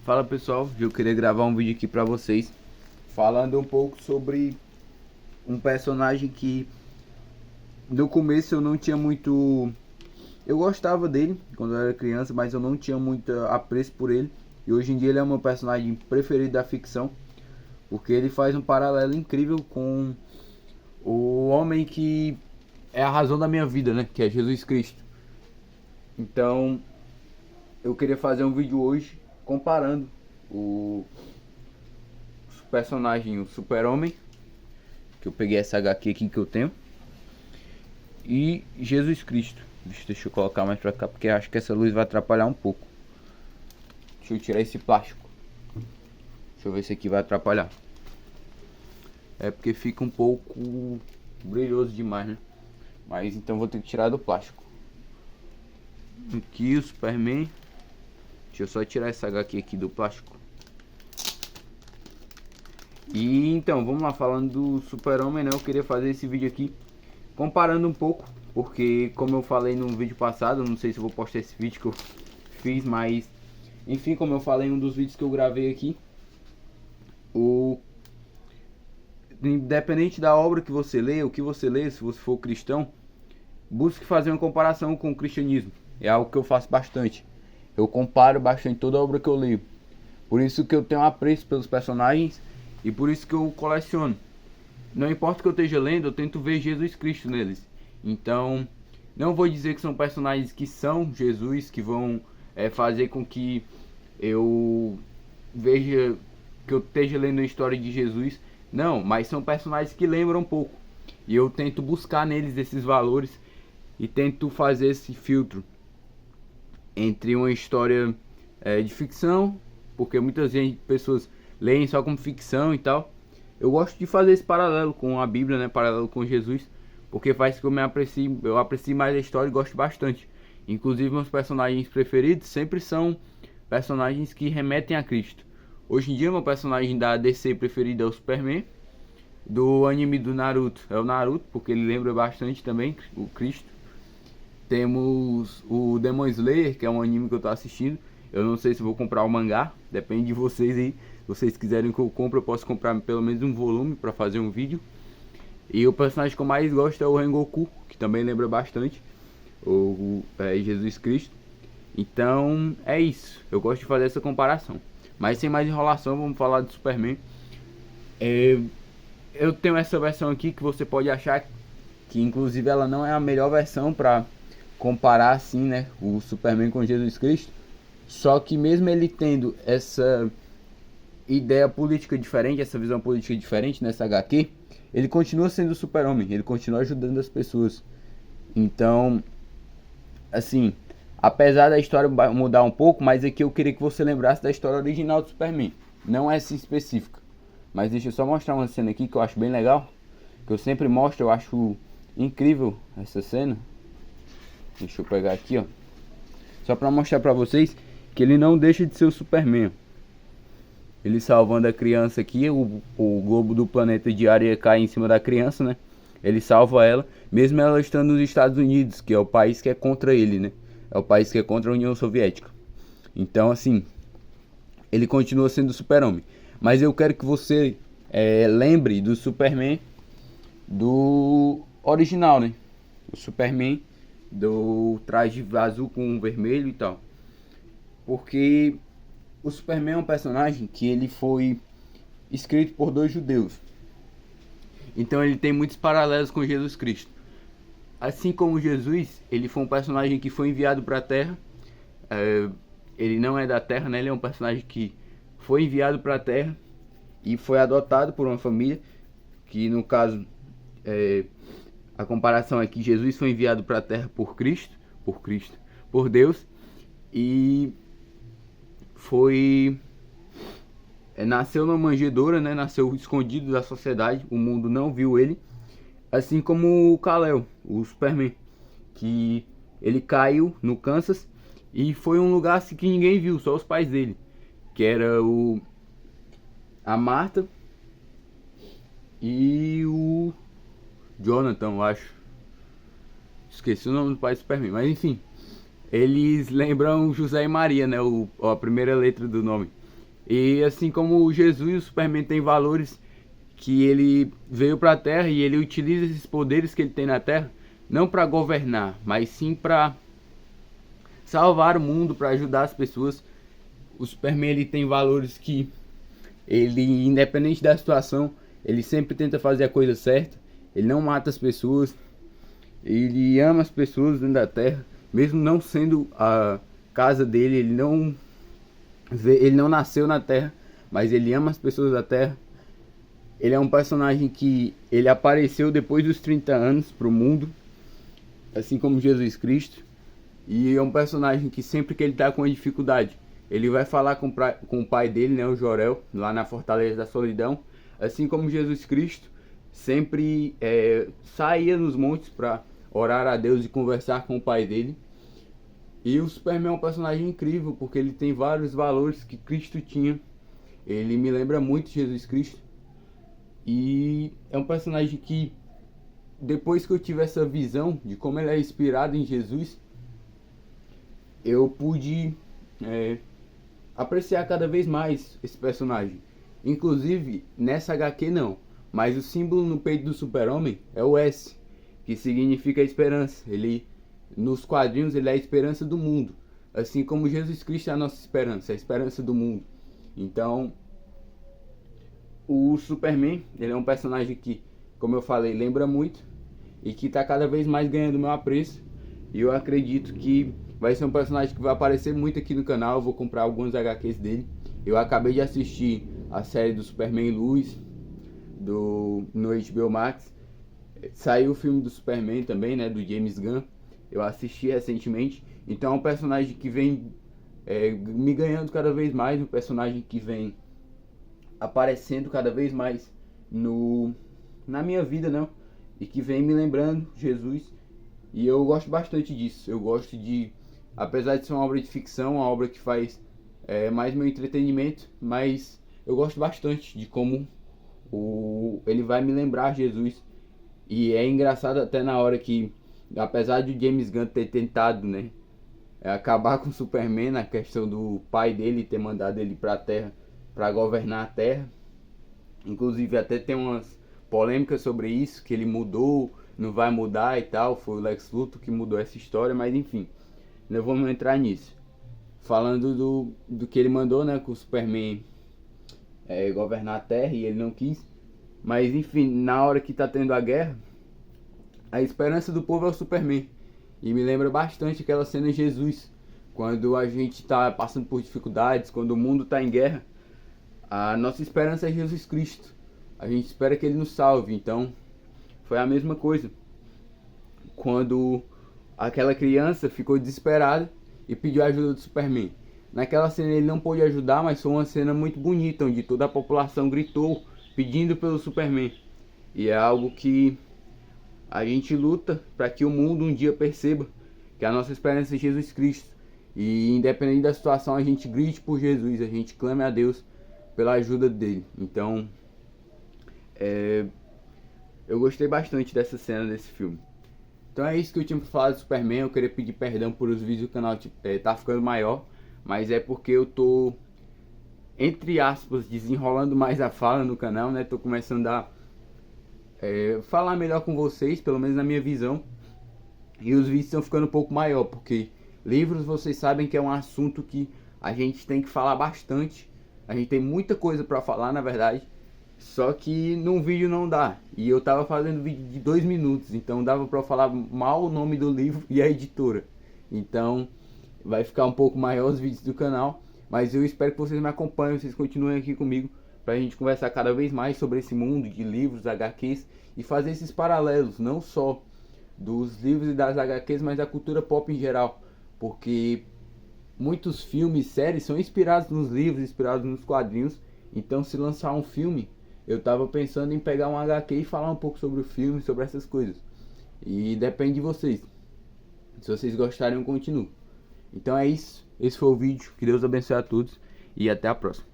Fala pessoal, eu queria gravar um vídeo aqui pra vocês falando um pouco sobre um personagem que no começo eu não tinha muito. Eu gostava dele quando eu era criança, mas eu não tinha muito apreço por ele. E hoje em dia ele é o meu personagem preferido da ficção, porque ele faz um paralelo incrível com o homem que é a razão da minha vida, né? Que é Jesus Cristo. Então eu queria fazer um vídeo hoje comparando o personagem, o Super-Homem, que eu peguei essa HQ aqui que eu tenho, e Jesus Cristo. Deixa eu colocar mais pra cá, porque acho que essa luz vai atrapalhar um pouco. Deixa eu tirar esse plástico. Deixa eu ver se aqui vai atrapalhar. É porque fica um pouco brilhoso demais, né? Mas então vou ter que tirar do plástico. Aqui o Superman. Deixa eu só tirar essa HQ aqui do plástico. E então, vamos lá, falando do Super-Homem, né? Eu queria fazer esse vídeo aqui comparando um pouco, porque como eu falei no vídeo passado, não sei se eu vou postar esse vídeo que eu fiz, mas enfim, como eu falei em um dos vídeos que eu gravei aqui, independente da obra que você lê, o que você lê, se você for cristão, busque fazer uma comparação com o cristianismo. É algo que eu faço bastante. Eu comparo bastante toda obra que eu leio. Por isso que eu tenho apreço pelos personagens e por isso que eu coleciono. Não importa o que eu esteja lendo, eu tento ver Jesus Cristo neles. Então, não vou dizer que são personagens que são Jesus, que vão fazer com que eu veja, que eu esteja lendo a história de Jesus. Não, mas são personagens que lembram um pouco. E eu tento buscar neles esses valores e tento fazer esse filtro entre uma história de ficção, porque muitas pessoas leem só como ficção e tal. Eu gosto de fazer esse paralelo com a Bíblia, né? Paralelo com Jesus, porque faz que eu aprecie mais a história e gosto bastante. Inclusive meus personagens preferidos sempre são personagens que remetem a Cristo. Hoje em dia meu personagem da DC preferido é o Superman. Do anime do Naruto é o Naruto, porque ele lembra bastante também o Cristo. Temos o Demon Slayer, que é um anime que eu tô assistindo. Eu não sei se vou comprar o mangá, depende de vocês aí. Se vocês quiserem que eu compre, eu posso comprar pelo menos um volume para fazer um vídeo. E o personagem que eu mais gosto é o Rengoku, que também lembra bastante Jesus Cristo. Então é isso, eu gosto de fazer essa comparação. Mas sem mais enrolação, vamos falar de Superman. Eu tenho essa versão aqui que você pode achar que inclusive ela não é a melhor versão para comparar assim, né, o Superman com Jesus Cristo. Só que mesmo ele tendo essa ideia política diferente, essa visão política diferente nessa HQ, ele continua sendo o Super-Homem, ele continua ajudando as pessoas. Então, assim, apesar da história mudar um pouco, mas aqui eu queria que você lembrasse da história original do Superman, não essa específica. Mas deixa eu só mostrar uma cena aqui que eu acho bem legal, que eu sempre mostro, eu acho incrível essa cena. Deixa eu pegar aqui, ó, só pra mostrar pra vocês que ele não deixa de ser o Superman. Ele salvando a criança aqui, o globo do planeta de areia cai em cima da criança, né? Ele salva ela, mesmo ela estando nos Estados Unidos, que é o país que é contra ele, né? É o país que é contra a União Soviética. Então, assim, ele continua sendo o Super-Homem. Mas eu quero que você lembre do Superman do original, né? O Superman do traje azul com vermelho e tal. Porque o Superman é um personagem que ele foi escrito por dois judeus. Então ele tem muitos paralelos com Jesus Cristo. Assim como Jesus, ele foi um personagem que foi enviado para a Terra. Ele não é da Terra, né? Ele é um personagem que foi enviado para a Terra e foi adotado por uma família. Que no caso, a comparação é que Jesus foi enviado para a Terra por Deus. E nasceu numa manjedoura, né? Nasceu escondido da sociedade, o mundo não viu ele. Assim como o Kal-El, o Superman, que ele caiu no Kansas e foi um lugar assim que ninguém viu, só os pais dele, que era a Marta e o Jonathan, eu acho. Esqueci o nome do pai do Superman, mas enfim, eles lembram José e Maria, né? A primeira letra do nome. E assim como Jesus, o Superman tem valores que ele veio para a Terra e ele utiliza esses poderes que ele tem na Terra não para governar, mas sim para salvar o mundo, para ajudar as pessoas. O Superman ele tem valores que ele, independente da situação, ele sempre tenta fazer a coisa certa. Ele não mata as pessoas, ele ama as pessoas dentro da Terra, mesmo não sendo a casa dele. Ele não nasceu na Terra, mas ele ama as pessoas da Terra. Ele é um personagem que ele apareceu depois dos 30 anos pro mundo, assim como Jesus Cristo. E é um personagem que sempre que ele tá com uma dificuldade, ele vai falar com o pai dele, né, o Jor-El, lá na Fortaleza da Solidão. Assim como Jesus Cristo sempre saía nos montes para orar a Deus e conversar com o pai dele. E o Superman é um personagem incrível, porque ele tem vários valores que Cristo tinha. Ele me lembra muito Jesus Cristo. E é um personagem que, depois que eu tive essa visão de como ele é inspirado em Jesus, eu pude apreciar cada vez mais esse personagem. Inclusive, nessa HQ não, mas o símbolo no peito do Super-Homem é o S, que significa esperança. Ele, nos quadrinhos, ele é a esperança do mundo, assim como Jesus Cristo é a nossa esperança, a esperança do mundo. Então, o Superman, ele é um personagem que, como eu falei, lembra muito e que está cada vez mais ganhando meu apreço. E eu acredito que vai ser um personagem que vai aparecer muito aqui no canal. Eu vou comprar alguns HQs dele. Eu acabei de assistir a série do Superman Lois no HBO Max. Saiu o filme do Superman também, né, do James Gunn. Eu assisti recentemente. Então é um personagem que vem me ganhando cada vez mais, um personagem que vem aparecendo cada vez mais na minha vida, não? E que vem me lembrando Jesus. E eu gosto bastante disso. Eu gosto de, apesar de ser uma obra de ficção, uma obra que faz mais meu entretenimento, mas eu gosto bastante de como ele vai me lembrar Jesus. E é engraçado até na hora que, apesar de James Gunn ter tentado, né, acabar com o Superman na questão do pai dele ter mandado ele para a Terra para governar a Terra, inclusive até tem umas polêmicas sobre isso, que ele mudou, não vai mudar e tal, foi o Lex Luthor que mudou essa história, mas enfim, não vamos entrar nisso. Falando do que ele mandou, né, com o Superman governar a Terra e ele não quis, mas enfim, na hora que tá tendo a guerra, a esperança do povo é o Superman. E me lembra bastante aquela cena de Jesus, quando a gente tá passando por dificuldades, quando o mundo tá em guerra, a nossa esperança é Jesus Cristo. A gente espera que ele nos salve. Então, foi a mesma coisa. Quando aquela criança ficou desesperada e pediu a ajuda do Superman. Naquela cena ele não pôde ajudar, mas foi uma cena muito bonita, onde toda a população gritou pedindo pelo Superman. E é algo que a gente luta para que o mundo um dia perceba que a nossa esperança é Jesus Cristo. E independente da situação, a gente grite por Jesus, a gente clame a Deus pela ajuda dele. Então, eu gostei bastante dessa cena desse filme. Então é isso que eu tinha pra falar do Superman. Eu queria pedir perdão por os vídeos do canal tá ficando maior, mas é porque eu tô, entre aspas, desenrolando mais a fala no canal, né? Tô começando a falar melhor com vocês, pelo menos na minha visão. E os vídeos estão ficando um pouco maior, porque livros, vocês sabem que é um assunto que a gente tem que falar bastante. A gente tem muita coisa pra falar, na verdade. Só que num vídeo não dá. E eu tava fazendo vídeo de 2 minutos, então dava pra eu falar mal o nome do livro e a editora. Então vai ficar um pouco maior os vídeos do canal. Mas eu espero que vocês me acompanhem, vocês continuem aqui comigo, pra gente conversar cada vez mais sobre esse mundo de livros, HQs, e fazer esses paralelos, não só dos livros e das HQs, mas da cultura pop em geral. Porque muitos filmes, séries são inspirados nos livros, inspirados nos quadrinhos. Então, se lançar um filme, eu tava pensando em pegar um HQ e falar um pouco sobre o filme, sobre essas coisas. E depende de vocês. Se vocês gostarem, eu continuo. Então é isso. Esse foi o vídeo. Que Deus abençoe a todos. E até a próxima.